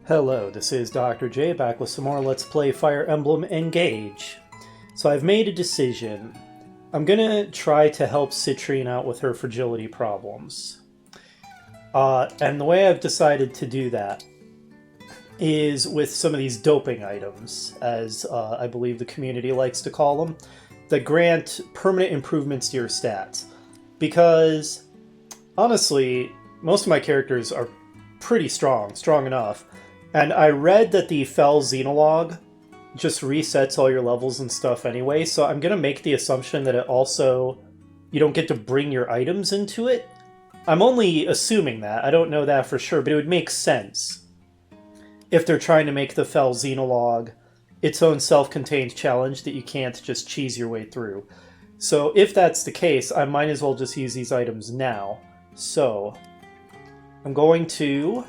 Hello, this is Dr. J back with some more Let's Play Fire Emblem Engage. So I've made a decision. I'm gonna try to help Citrine out with her fragility problems. And the way I've decided to do that is with some of these doping items, as I believe the community likes to call them, that grant permanent improvements to your stats. Because, honestly, most of my characters are pretty strong enough. And I read that the Fell Xenologue just resets all your levels and stuff anyway, so I'm going to make the assumption that it also, you don't get to bring your items into it. I'm only assuming that, I don't know that for sure, but it would make sense if they're trying to make the Fell Xenologue its own self-contained challenge that you can't just cheese your way through. So if that's the case, I might as well just use these items now. So, I'm going to...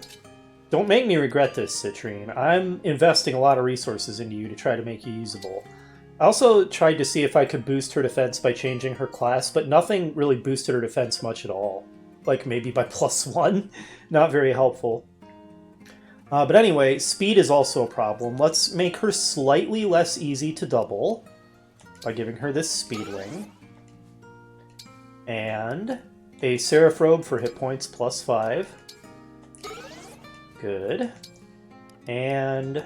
Don't make me regret this, Citrine. I'm investing a lot of resources into you to try to make you usable. I also tried to see if I could boost her defense by changing her class, but nothing really boosted her defense much at all. Like maybe by +1. Not very helpful. But anyway, speed is also a problem. Let's make her slightly less easy to double by giving her this speed ring. And a Seraph Robe for hit points +5. Good. And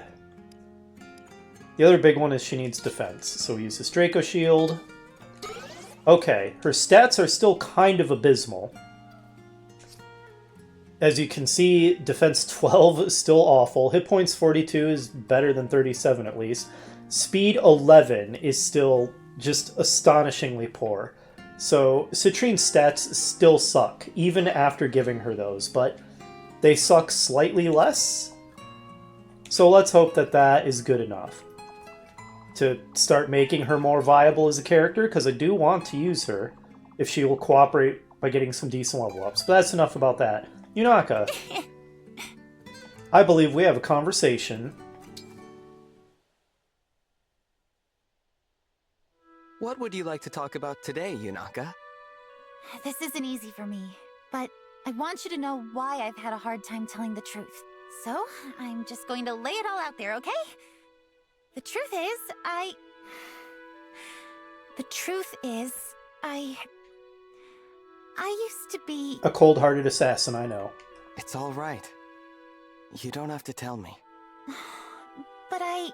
the other big one is she needs defense. So we use this Draco Shield. Okay, her stats are still kind of abysmal. As you can see, defense 12 is still awful. Hit points 42 is better than 37 at least. Speed 11 is still just astonishingly poor. So Citrine's stats still suck, even after giving her those, but they suck slightly less. So let's hope that that is good enough to start making her more viable as a character, because I do want to use her if she will cooperate by getting some decent level ups. But that's enough about that. Yunaka, I believe we have a conversation. What would you like to talk about today, Yunaka? This isn't easy for me, but I want you to know why I've had a hard time telling the truth. So, I'm just going to lay it all out there, okay? The truth is, I used to be... A cold-hearted assassin, I know. It's all right. You don't have to tell me. But I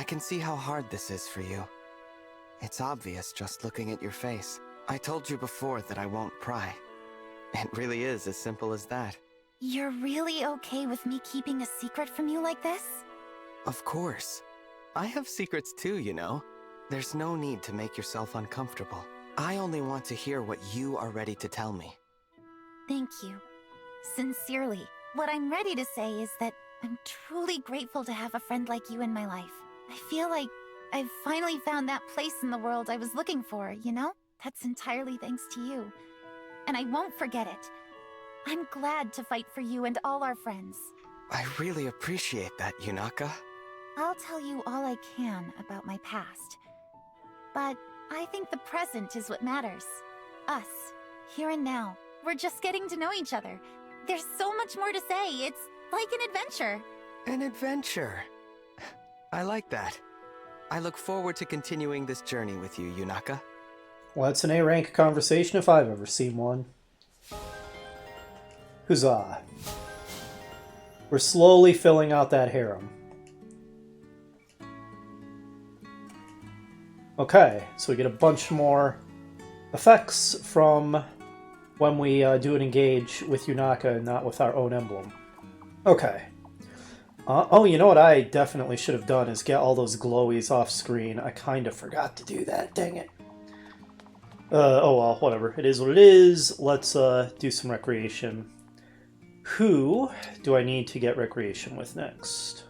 can see how hard this is for you. It's obvious just looking at your face. I told you before that I won't pry. It really is as simple as that. You're really okay with me keeping a secret from you like this? Of course. I have secrets too, you know. There's no need to make yourself uncomfortable. I only want to hear what you are ready to tell me. Thank you. Sincerely. What I'm ready to say is that I'm truly grateful to have a friend like you in my life. I feel like I've finally found that place in the world I was looking for, you know? That's entirely thanks to you. And I won't forget it. I'm glad to fight for you and all our friends. I really appreciate that, Yunaka. I'll tell you all I can about my past. But I think the present is what matters. Us, here and now. We're just getting to know each other. There's so much more to say. It's like an adventure. An adventure. I like that. I look forward to continuing this journey with you, Yunaka. Well, it's an A-rank conversation if I've ever seen one. Huzzah. We're slowly filling out that harem. Okay, so we get a bunch more effects from when we do an engage with Yunaka and not with our own emblem. Okay. Oh, you know what I definitely should have done is get all those glowies off screen. I kind of forgot to do that, dang it. Oh well, whatever. It is what it is. Let's do some recreation. Who do I need to get recreation with next?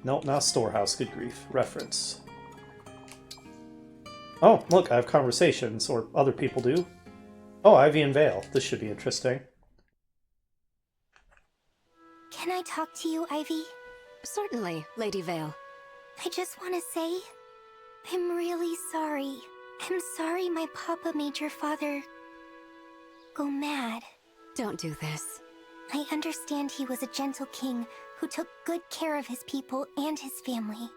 Nope, not Storehouse. Good grief. Reference. Oh, look, I have conversations, or other people do. Oh, Ivy and Vale. This should be interesting. Can I talk to you, Ivy? Certainly, Lady Vale. I just want to say, I'm really sorry. I'm sorry my papa made your father go mad. Don't do this. I understand he was a gentle king who took good care of his people and his family.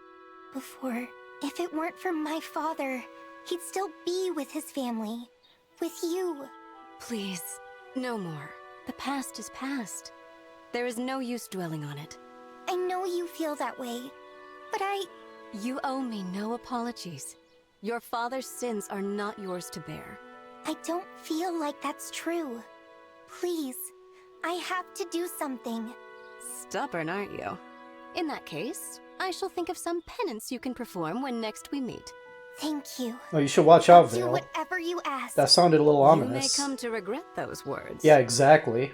Before, if it weren't for my father, he'd still be with his family. With you. Please, no more. The past is past. There is no use dwelling on it. I know you feel that way, but You owe me no apologies. Your father's sins are not yours to bear. I don't feel like that's true. Please, I have to do something. Stubborn, aren't you? In that case, I shall think of some penance you can perform when next we meet. Thank you. Oh, you should watch out, I'll do Vale. whatever you ask. That sounded a little ominous. You may come to regret those words. Yeah, exactly.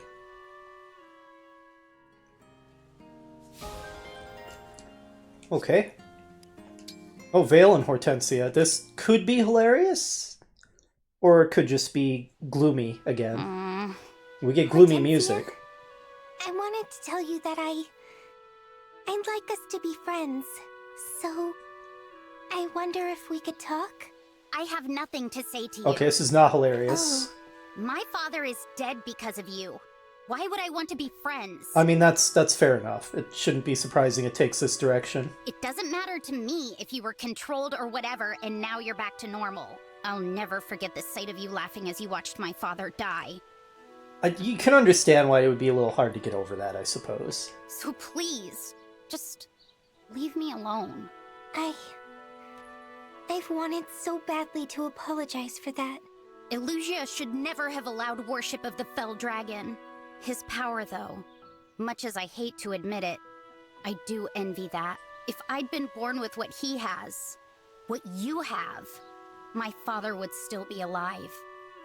Okay. Oh, Vale and Hortensia. This could be hilarious. Or it could just be gloomy again. We get gloomy Hortensia? music. I wanted to tell you that I'd like us to be friends. So, I wonder if we could talk? I have nothing to say to you. Okay, this is not hilarious. My father is dead because of you. Why would I want to be friends? I mean, that's fair enough. It shouldn't be surprising it takes this direction. It doesn't matter to me if you were controlled or whatever, and now you're back to normal. I'll never forget the sight of you laughing as you watched my father die. You can understand why it would be a little hard to get over that, I suppose. So please, just leave me alone. I've wanted so badly to apologize for that. Illusia should never have allowed worship of the Fell Dragon. His power, though, much as I hate to admit it, I do envy that. If I'd been born with what he has, what you have, my father would still be alive.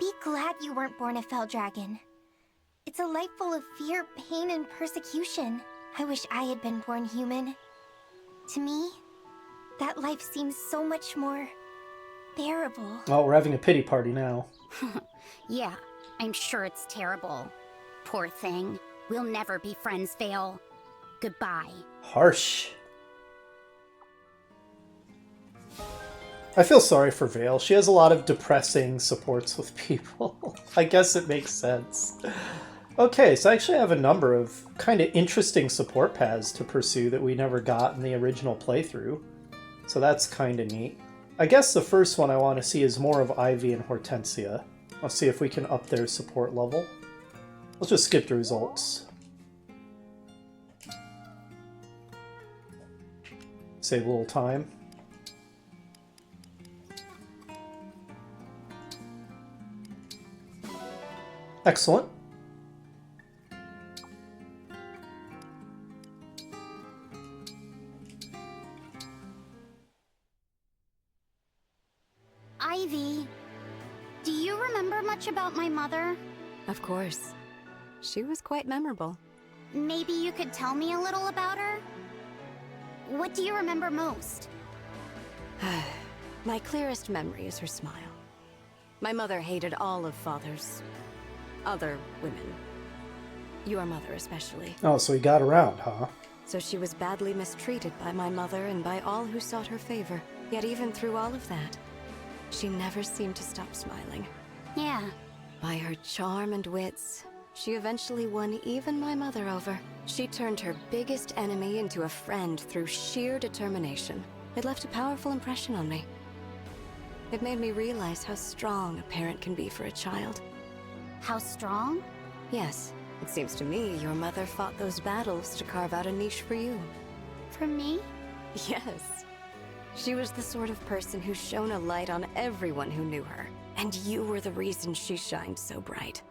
Be glad you weren't born a Fell Dragon. It's a life full of fear, pain, and persecution. I wish I had been born human. To me, that life seems so much more bearable. Oh, we're having a pity party now. Yeah, I'm sure it's terrible. Poor thing. We'll never be friends, Vale. Goodbye. Harsh. I feel sorry for Vale. She has a lot of depressing supports with people. I guess it makes sense. Okay, so I actually have a number of kind of interesting support paths to pursue that we never got in the original playthrough. So that's kind of neat. I guess the first one I want to see is more of Ivy and Hortensia. I'll see if we can up their support level. Let's just skip the results. Save a little time. Excellent. Ivy, do you remember much about my mother? Of course. She was quite memorable. Maybe you could tell me a little about her? What do you remember most? My clearest memory is her smile. My mother hated all of Father's other women. Your mother especially. Oh, so he got around, huh? So she was badly mistreated by my mother and by all who sought her favor. Yet even through all of that, she never seemed to stop smiling. Yeah. By her charm and wits, she eventually won even my mother over. She turned her biggest enemy into a friend through sheer determination. It left a powerful impression on me. It made me realize how strong a parent can be for a child. How strong? Yes, it seems to me your mother fought those battles to carve out a niche for you. For me? Yes. She was the sort of person who shone a light on everyone who knew her. And you were the reason she shined so bright.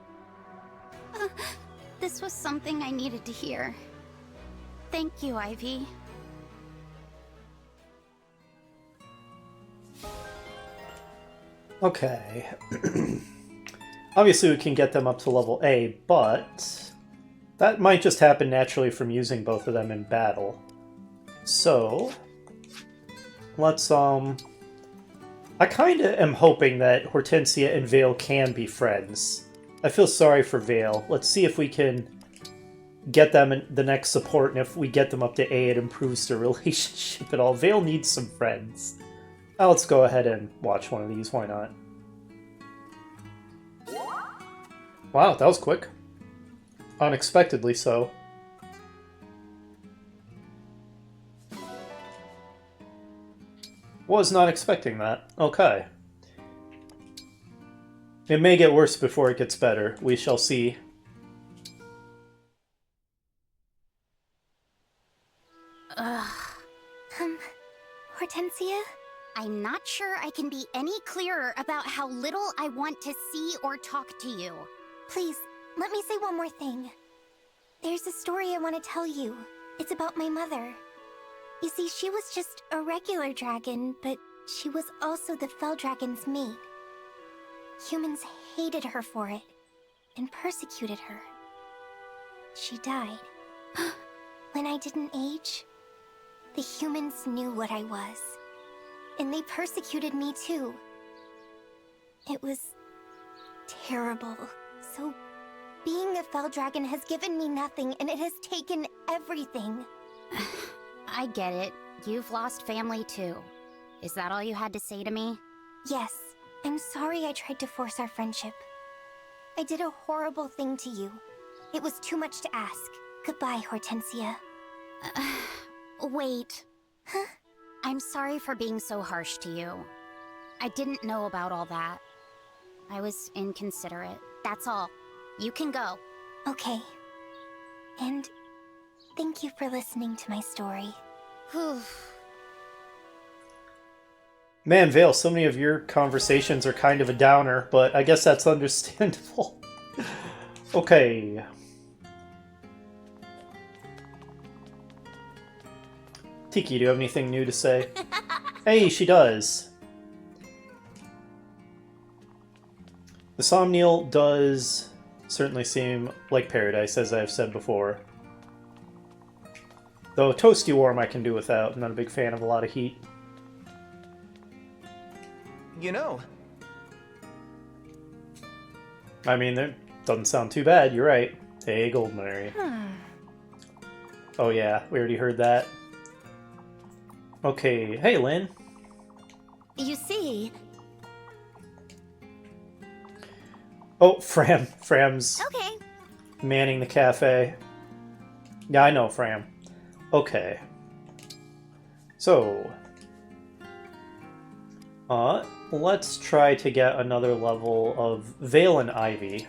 This was something I needed to hear. Thank you, Ivy. Okay. Obviously we can get them up to level A, but that might just happen naturally from using both of them in battle. So, let's, I kinda am hoping that Hortensia and Vale can be friends. I feel sorry for Vale. Let's see if we can get them in the next support, and if we get them up to A, it improves their relationship at all. Vale needs some friends. Now let's go ahead and watch one of these, why not? Wow, that was quick. Unexpectedly so. Was not expecting that. Okay. It may get worse before it gets better. We shall see. Hortensia? I'm not sure I can be any clearer about how little I want to see or talk to you. Please, let me say one more thing. There's a story I want to tell you. It's about my mother. You see, she was just a regular dragon, but she was also the Fell Dragon's mate. Humans hated her for it, and persecuted her. She died. When I didn't age, the humans knew what I was. And they persecuted me too. It was terrible. So, being a Fell Dragon has given me nothing, and it has taken everything. I get it. You've lost family too. Is that all you had to say to me? Yes. I'm sorry I tried to force our friendship. I did a horrible thing to you. It was too much to ask. Goodbye, Hortensia. Wait. Huh? I'm sorry for being so harsh to you. I didn't know about all that. I was inconsiderate. That's all. You can go. Okay. And thank you for listening to my story. Man, Vale, so many of your conversations are kind of a downer, but I guess that's understandable. Okay. Tiki, do you have anything new to say? Hey, she does. The Somniel does certainly seem like paradise, as I've said before. Though toasty warm I can do without. I'm not a big fan of a lot of heat. You know, I mean, that doesn't sound too bad, you're right. Hey, Goldenberry. Oh yeah, we already heard that. Okay, hey Lynn. You see... Oh, Fram's Okay. manning the cafe. Yeah, I know, Fram. Okay. So... let's try to get another level of Vale and Ivy.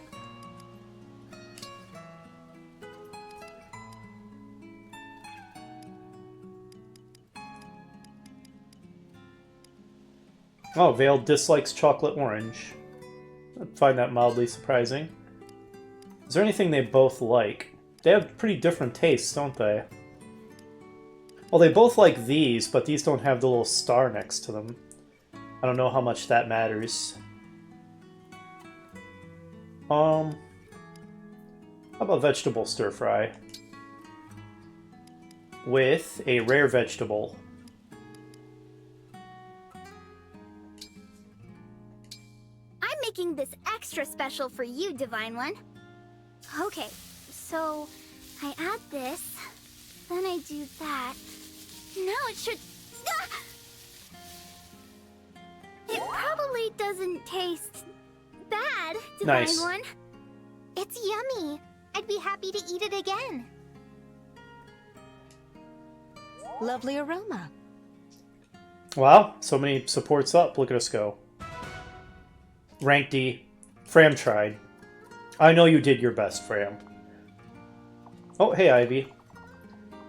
Oh, Vale dislikes chocolate orange. I find that mildly surprising. Is there anything they both like? They have pretty different tastes, don't they? Well, they both like these, but these don't have the little star next to them. I don't know how much that matters. How about vegetable stir fry? With a rare vegetable. I'm making this extra special for you, Divine One. Okay, so I add this, then I do that. Now it should... Ah! It probably doesn't taste bad, Divine Nice. One. It's yummy. I'd be happy to eat it again. Lovely aroma. Wow, so many supports up. Look at us go. Rank D. Fram tried. I know you did your best, Fram. Oh, hey, Ivy.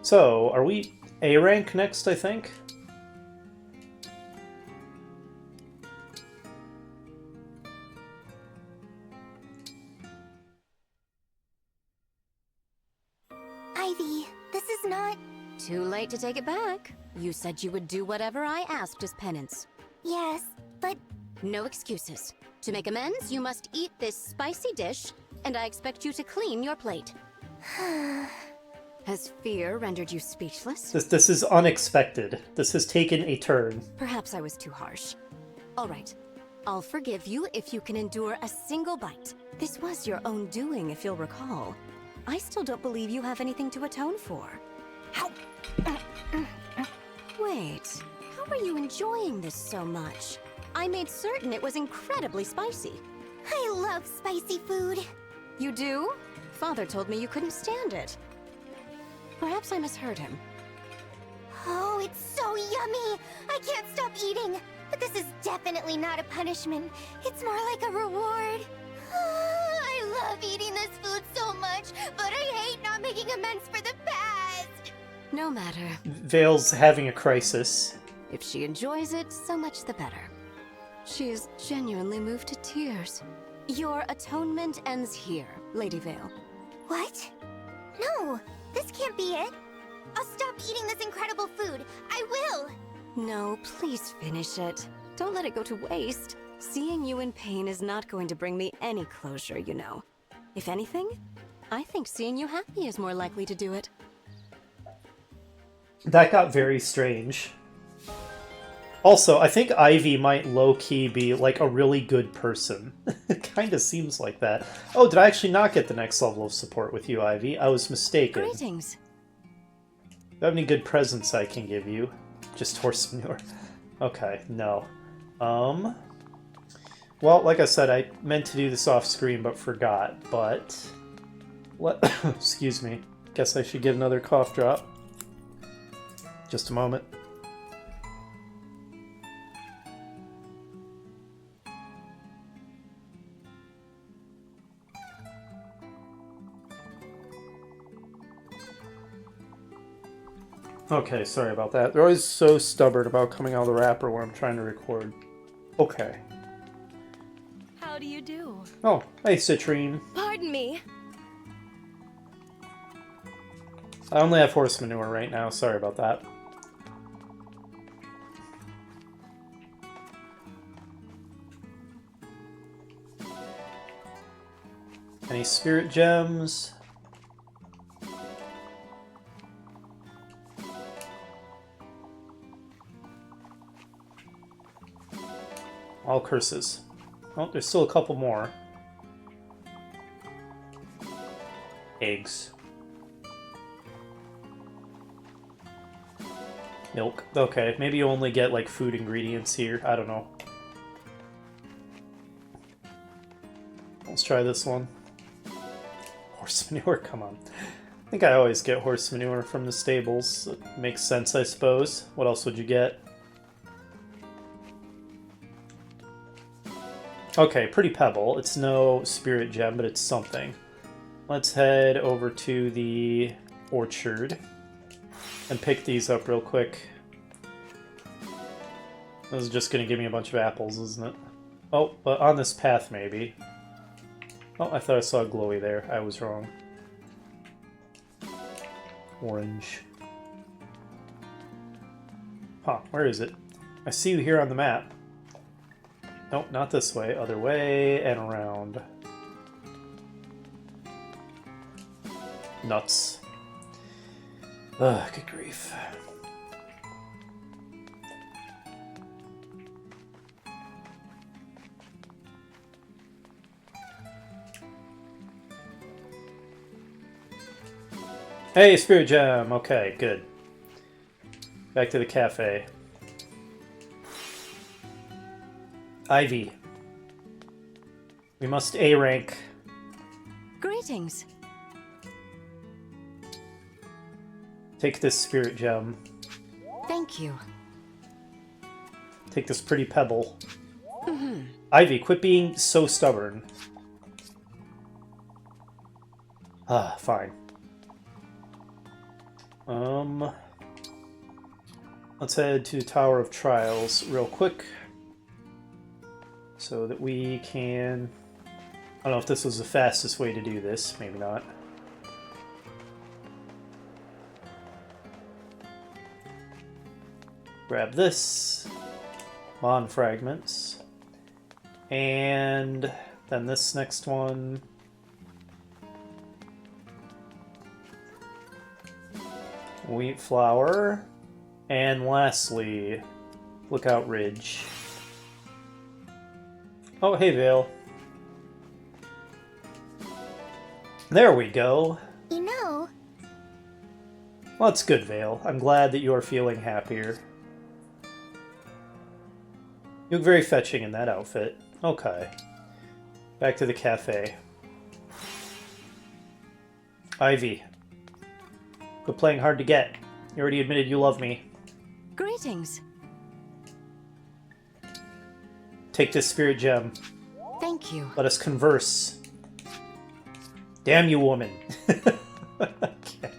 So, are we A rank next, I think? Ivy, this is not... Too late to take it back. You said you would do whatever I asked as penance. Yes, but... No excuses. To make amends, you must eat this spicy dish, and I expect you to clean your plate. Has fear rendered you speechless? This is unexpected. This has taken a turn. Perhaps I was too harsh. All right. I'll forgive you if you can endure a single bite. This was your own doing, if you'll recall. I still don't believe you have anything to atone for. How? Wait, how are you enjoying this so much? I made certain it was incredibly spicy. I love spicy food. You do? Father told me you couldn't stand it. Perhaps I misheard him. Oh, it's so yummy! I can't stop eating! But this is definitely not a punishment. It's more like a reward. I love eating this food so much, but I hate not making amends for the past! No matter. Vale's having a crisis. If she enjoys it, so much the better. She is genuinely moved to tears. Your atonement ends here, Lady Vale. What? No, this can't be it. I'll stop eating this incredible food. I will! No, please finish it. Don't let it go to waste. Seeing you in pain is not going to bring me any closure, you know. If anything, I think seeing you happy is more likely to do it. That got very strange. Also, I think Ivy might low-key be, like, a really good person. It kind of seems like that. Oh, did I actually not get the next level of support with you, Ivy? I was mistaken. Greetings. Do you have any good presents I can give you? Just horse manure. Okay, no. Well, like I said, I meant to do this off-screen, but forgot. But... Excuse me. Guess I should get another cough drop. Just a moment. Okay, sorry about that. They're always so stubborn about coming out of the wrapper when I'm trying to record. Okay. How do you do? Oh, hey, Citrine. Pardon me. I only have horse manure right now. Sorry about that. Any spirit gems? All curses. Oh, there's still a couple more. Eggs. Milk. Okay, maybe you only get, like, food ingredients here. I don't know. Let's try this one. Horse manure, come on. I think I always get horse manure from the stables. It makes sense, I suppose. What else would you get? Okay, pretty pebble. It's no spirit gem, but it's something. Let's head over to the orchard and pick these up real quick. This is just going to give me a bunch of apples, isn't it? Oh, but on this path, maybe. Oh, I thought I saw a glowy there. I was wrong. Orange. Huh, where is it? I see you here on the map. Nope, not this way. Other way and around. Nuts. Ugh, good grief. Hey, Spirit Gem! Okay, good. Back to the cafe. Ivy. We must A rank. Greetings. Take this Spirit Gem. Thank you. Take this pretty pebble. Ivy, quit being so stubborn. Ah, fine. Let's head to Tower of Trials real quick. So that we can... I don't know if this was the fastest way to do this. Maybe not. Grab this. Mon fragments. And then this next one. Wheat flour. And lastly, Lookout Ridge. Oh, hey, Vale. There we go. You know... Well, that's good, Vale. I'm glad that you are feeling happier. You look very fetching in that outfit. Okay. Back to the cafe. Ivy. Quit playing hard to get. You already admitted you love me. Greetings. Take this spirit gem. Thank you. Let us converse. Damn you, woman. Okay.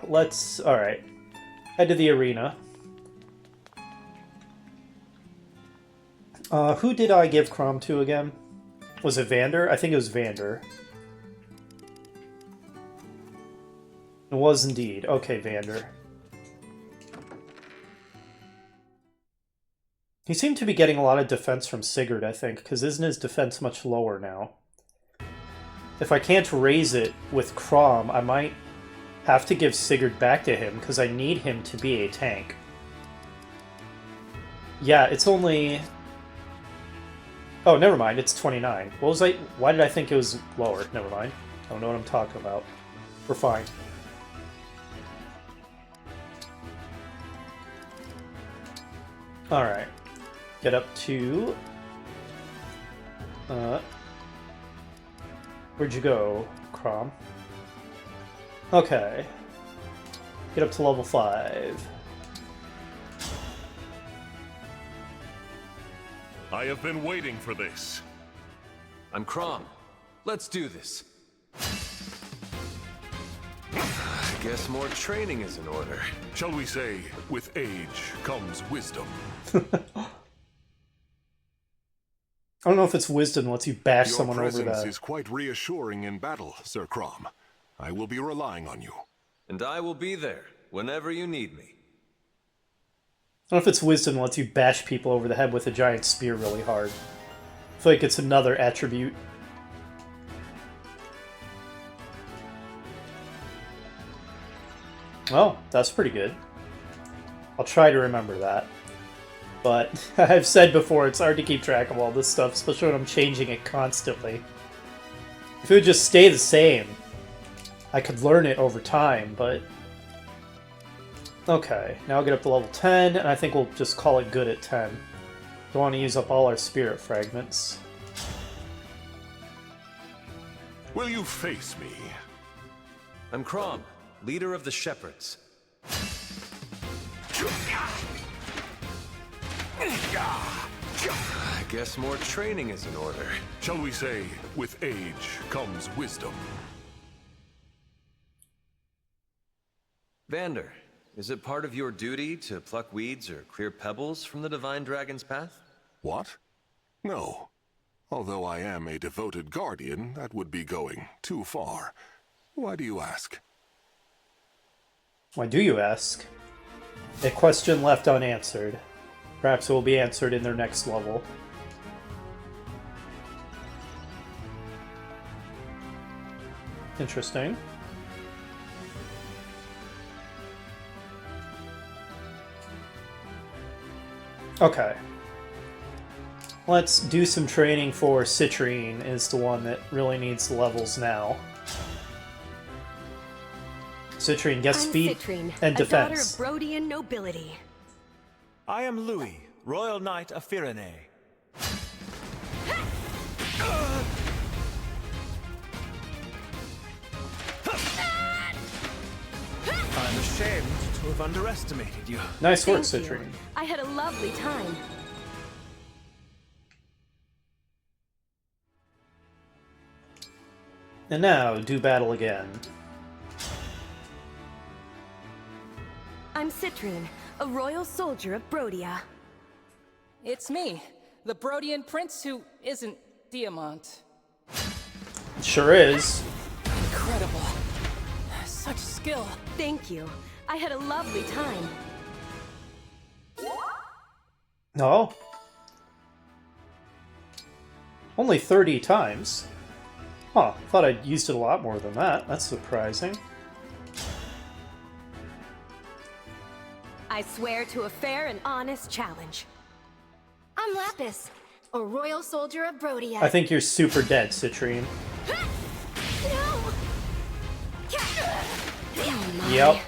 Let's... Alright. Head to the arena. Who did I give Crom to again? Was it Vander? I think it was Vander. It was indeed. Okay, Vander. He seemed to be getting a lot of defense from Sigurd, I think, because isn't his defense much lower now? If I can't raise it with Crom, I might have to give Sigurd back to him, because I need him to be a tank. Yeah, it's only... Oh, never mind, it's 29. What was I... Why did I think it was lower? Never mind. I don't know what I'm talking about. We're fine. Alright. Get up to... Where'd you go, Crom? Okay. Get up to level 5. I have been waiting for this. I'm Crom. Let's do this. I guess more training is in order. Shall we say, with age comes wisdom. I don't know if it's wisdom that lets you bash Your someone over presence the... is quite reassuring in battle, Sir Crom. I will be relying on you. And I will be there whenever you need me. I don't know if it's wisdom that lets you bash people over the head with a giant spear really hard. I feel like it's another attribute. Oh, that's pretty good. I'll try to remember that. But I've said before, it's hard to keep track of all this stuff, especially when I'm changing it constantly. If it would just stay the same, I could learn it over time, but... Okay, now I'll get up to level 10, and I think we'll just call it good at 10. Don't want to use up all our spirit fragments. Will you face me? I'm Crom, leader of the Shepherds. I guess more training is in order. Shall we say, with age comes wisdom. Vander, is it part of your duty to pluck weeds or clear pebbles from the Divine Dragon's path? What? No. Although I am a devoted guardian, that would be going too far. Why do you ask? Why do you ask? A question left unanswered. Perhaps it will be answered in their next level. Interesting. Okay. Let's do some training for Citrine, is the one that really needs the levels now. Citrine gets speed Citrine, and defense. A daughter of Brodian nobility. I am Louis, Royal Knight of Firene. I'm ashamed to have underestimated you. Nice work, Thank you. Citrine. I had a lovely time. And now, do battle again. I'm Citrine, a royal soldier of Brodia. It's me, the Brodian prince who isn't Diamant. It sure is. Incredible. Such skill. Thank you. I had a lovely time. No. Only 30 times. Huh, thought I'd used it a lot more than that. That's surprising. I swear to a fair and honest challenge. I'm Lapis, a royal soldier of Brodia. I think you're super dead, Citrine. No! Oh my. Yep.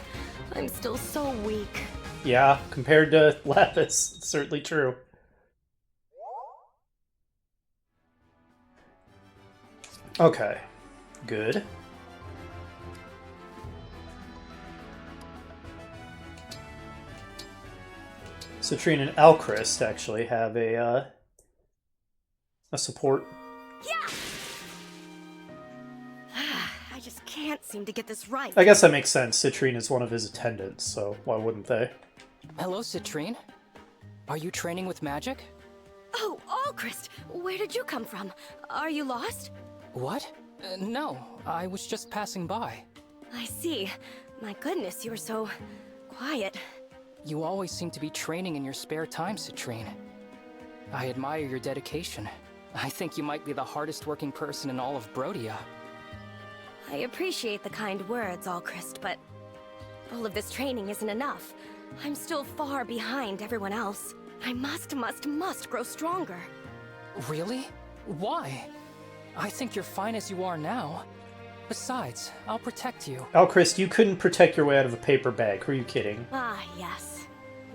I'm still so weak. Yeah, compared to Lapis, it's certainly true. Okay. Good. Citrine and Alchrist actually have a support. Yeah! I just can't seem to get this right. I guess that makes sense. Citrine is one of his attendants, so why wouldn't they? Hello, Citrine. Are you training with magic? Oh, Alchrist! Where did you come from? Are you lost? What? No, I was just passing by. I see. My goodness, you're so quiet. You always seem to be training in your spare time, Citrine. I admire your dedication. I think you might be the hardest working person in all of Brodia. I appreciate the kind words, Alchrist, but all of this training isn't enough. I'm still far behind everyone else. I must grow stronger. Really? Why? I think you're fine as you are now. Besides, I'll protect you. Alchrist, you couldn't protect your way out of a paper bag. Who are you kidding? Ah, yes.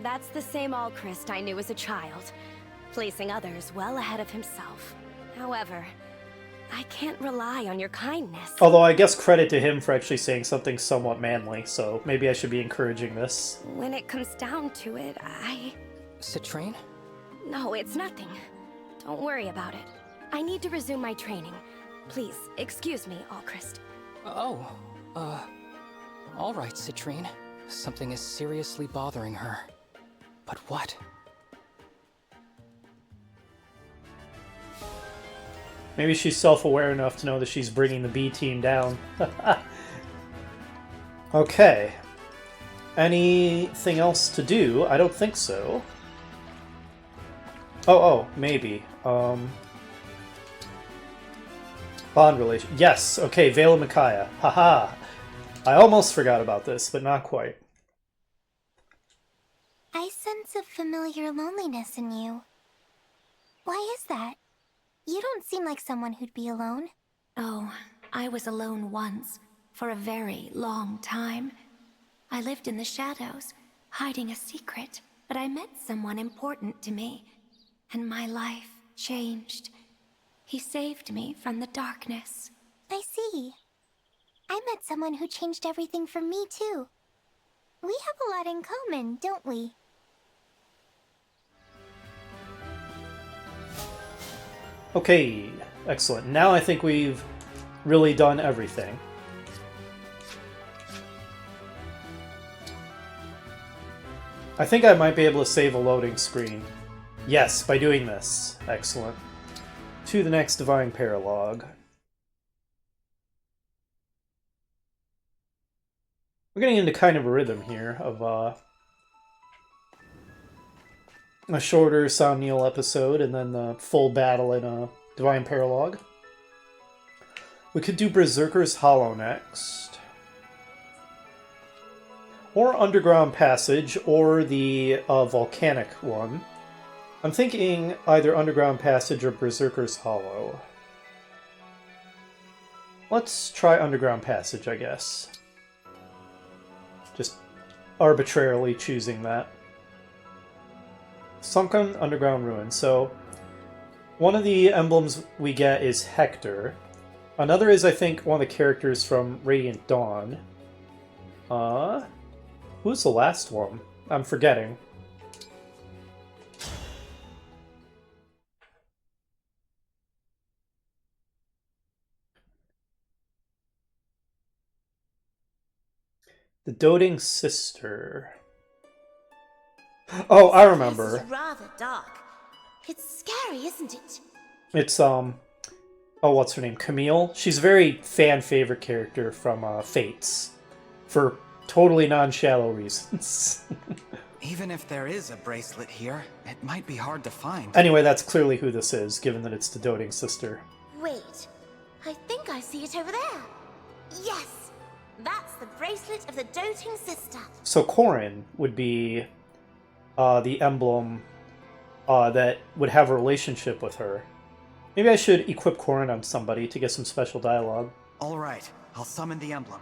That's the same Alchrist I knew as a child, placing others well ahead of himself. However, I can't rely on your kindness. Although I guess credit to him for actually saying something somewhat manly, so maybe I should be encouraging this. When it comes down to it, Citrine? No, it's nothing. Don't worry about it. I need to resume my training. Please, excuse me, Alchrist. Oh, all right, Citrine. Something is seriously bothering her. But what? Maybe she's self-aware enough to know that she's bringing the B team down. Okay. Anything else to do? I don't think so. Oh, maybe. Bond relation. Yes, okay, Veil of Micaiah. Haha. I almost forgot about this, but not quite. I sense a familiar loneliness in you. Why is that? You don't seem like someone who'd be alone. Oh, I was alone once, for a very long time. I lived in the shadows, hiding a secret, but I met someone important to me, and my life changed. He saved me from the darkness. I see. I met someone who changed everything for me, too. We have a lot in common, don't we? Okay, excellent. Now I think we've really done everything. I think I might be able to save a loading screen. Yes, by doing this. Excellent. To the next Divine Paralogue. We're getting into kind of a rhythm here of a shorter Somnial episode and then the full battle in a Divine Paralogue. We could do Berserker's Hollow next. Or Underground Passage, or the Volcanic one. I'm thinking either Underground Passage or Berserker's Hollow. Let's try Underground Passage, I guess. Just arbitrarily choosing that. Sunken Underground Ruin. So, one of the emblems we get is Hector. Another is, I think, one of the characters from Radiant Dawn. Who's the last one? I'm forgetting. The Doting Sister. Oh, I remember. This is rather dark. It's scary, isn't it? It's, oh, what's her name? Camille? She's a very fan-favorite character from, Fates. For totally non-shallow reasons. Even if there is a bracelet here, it might be hard to find. Anyway, that's clearly who this is, given that it's the Doting Sister. Wait, I think I see it over there. Yes, that's the bracelet of the Doting Sister. So Corin would be the emblem that would have a relationship with her. Maybe I should equip Corin on somebody to get some special dialogue. Alright, I'll summon the emblem.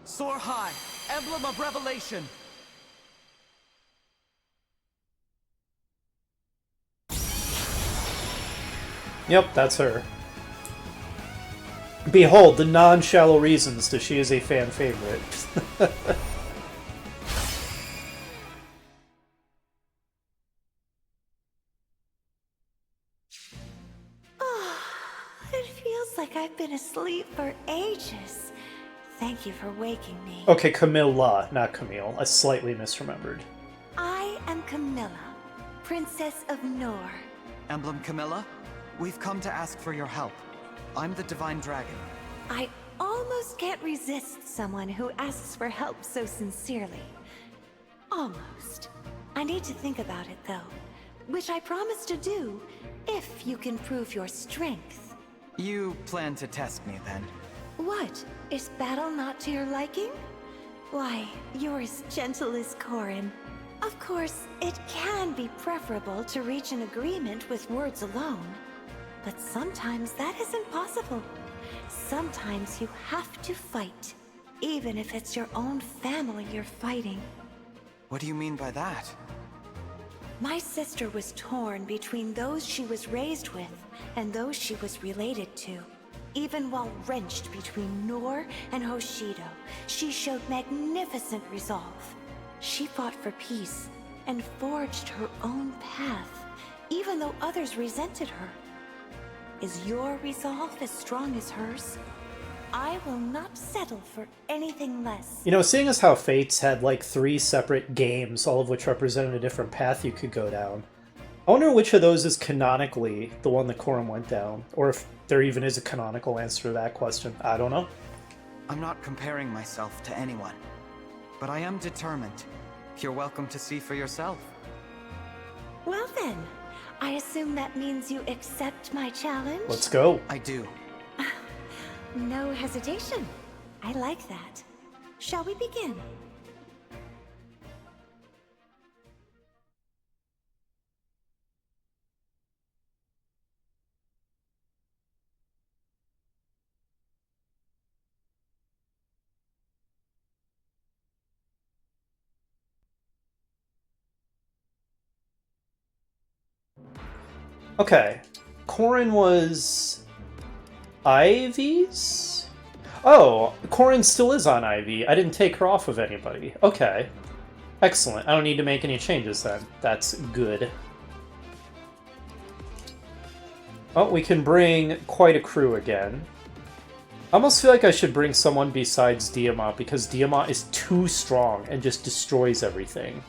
Soar high, emblem of revelation. Yep, that's her. Behold the non-shallow reasons that she is a fan favorite. It feels like I've been asleep for ages. Thank you for waking me. Okay, Camilla, not Camille. I slightly misremembered. I am Camilla, Princess of Nor. Emblem Camilla, we've come to ask for your help. I'm the Divine Dragon. I almost can't resist someone who asks for help so sincerely. Almost. I need to think about it, though. Which I promise to do, if you can prove your strength. You plan to test me, then? What? Is battle not to your liking? Why, you're as gentle as Corin. Of course, it can be preferable to reach an agreement with words alone. But sometimes that isn't possible. Sometimes you have to fight, even if it's your own family you're fighting. What do you mean by that? My sister was torn between those she was raised with and those she was related to. Even while wrenched between Nor and Hoshido, she showed magnificent resolve. She fought for peace and forged her own path, even though others resented her. Is your resolve as strong as hers? I will not settle for anything less. You know, seeing as how Fates had like 3 separate games, all of which represented a different path you could go down, I wonder which of those is canonically the one that Corin went down, or if there even is a canonical answer to that question. I don't know. I'm not comparing myself to anyone, but I am determined. You're welcome to see for yourself. Well then, I assume that means you accept my challenge? Let's go. I do. No hesitation. I like that. Shall we begin? Okay. Corin was Ivy's? Oh, Corin still is on Ivy. I didn't take her off of anybody. Okay. Excellent. I don't need to make any changes then. That's good. Oh, we can bring quite a crew again. I almost feel like I should bring someone besides Diamant, because Diamant is too strong and just destroys everything.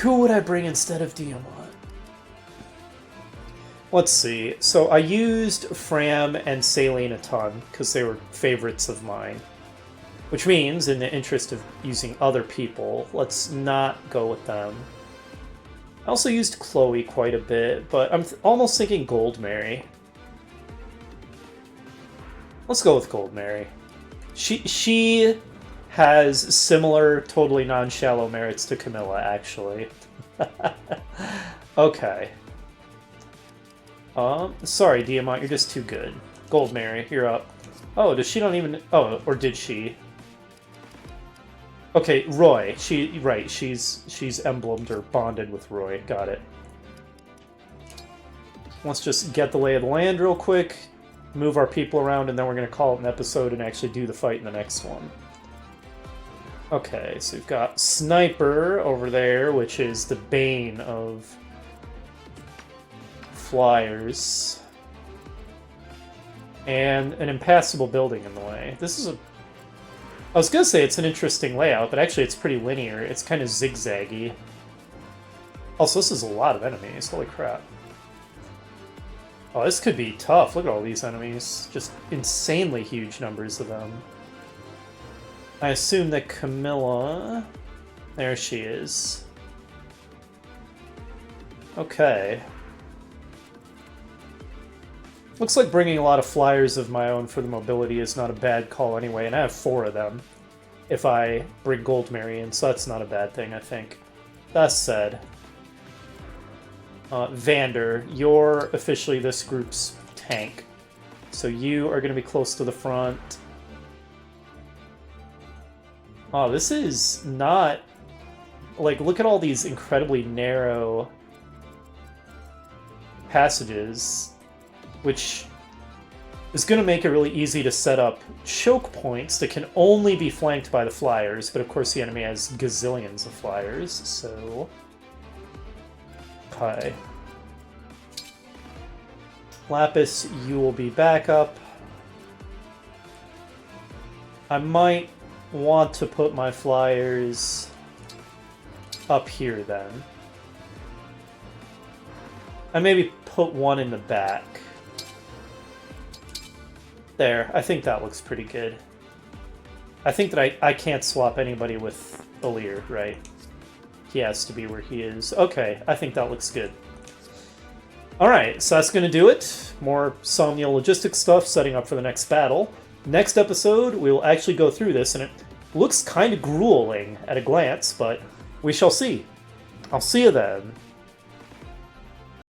Who would I bring instead of Diamant? Let's see. So I used Fram and Saline a ton, because they were favorites of mine. Which means, in the interest of using other people, let's not go with them. I also used Chloe quite a bit, but I'm almost thinking Gold Mary. Let's go with Gold Mary. She has similar, totally non-shallow merits to Camilla, actually. Okay. Sorry, Diamant, you're just too good. Gold Mary, you're up. Oh, does she not even... Oh, or did she? Okay, Roy. Right, she's emblemed or bonded with Roy. Got it. Let's just get the lay of the land real quick, move our people around, and then we're going to call it an episode and actually do the fight in the next one. Okay, so we've got Sniper over there, which is the bane of flyers, and an impassable building in the way. This is a... I was gonna say it's an interesting layout, but actually it's pretty linear. It's kind of zigzaggy. Also, this is a lot of enemies. Holy crap. Oh, this could be tough. Look at all these enemies. Just insanely huge numbers of them. I assume that Camilla... There she is. Okay. Looks like bringing a lot of flyers of my own for the mobility is not a bad call anyway, and I have 4 of them if I bring Gold Mary in, so that's not a bad thing, I think. That said, Vander, you're officially this group's tank, so you are going to be close to the front. Oh, this is not... Like, look at all these incredibly narrow passages, which is going to make it really easy to set up choke points that can only be flanked by the flyers, but of course the enemy has gazillions of flyers, so... Okay. Lapis, you will be backup. I might want to put my flyers up here then. And maybe put one in the back. There, I think that looks pretty good. I think that I can't swap anybody with Alir, right? He has to be where he is. Okay, I think that looks good. Alright, so that's going to do it. More Somnial logistics stuff, setting up for the next battle. Next episode, we will actually go through this, and it looks kind of grueling at a glance, but we shall see. I'll see you then.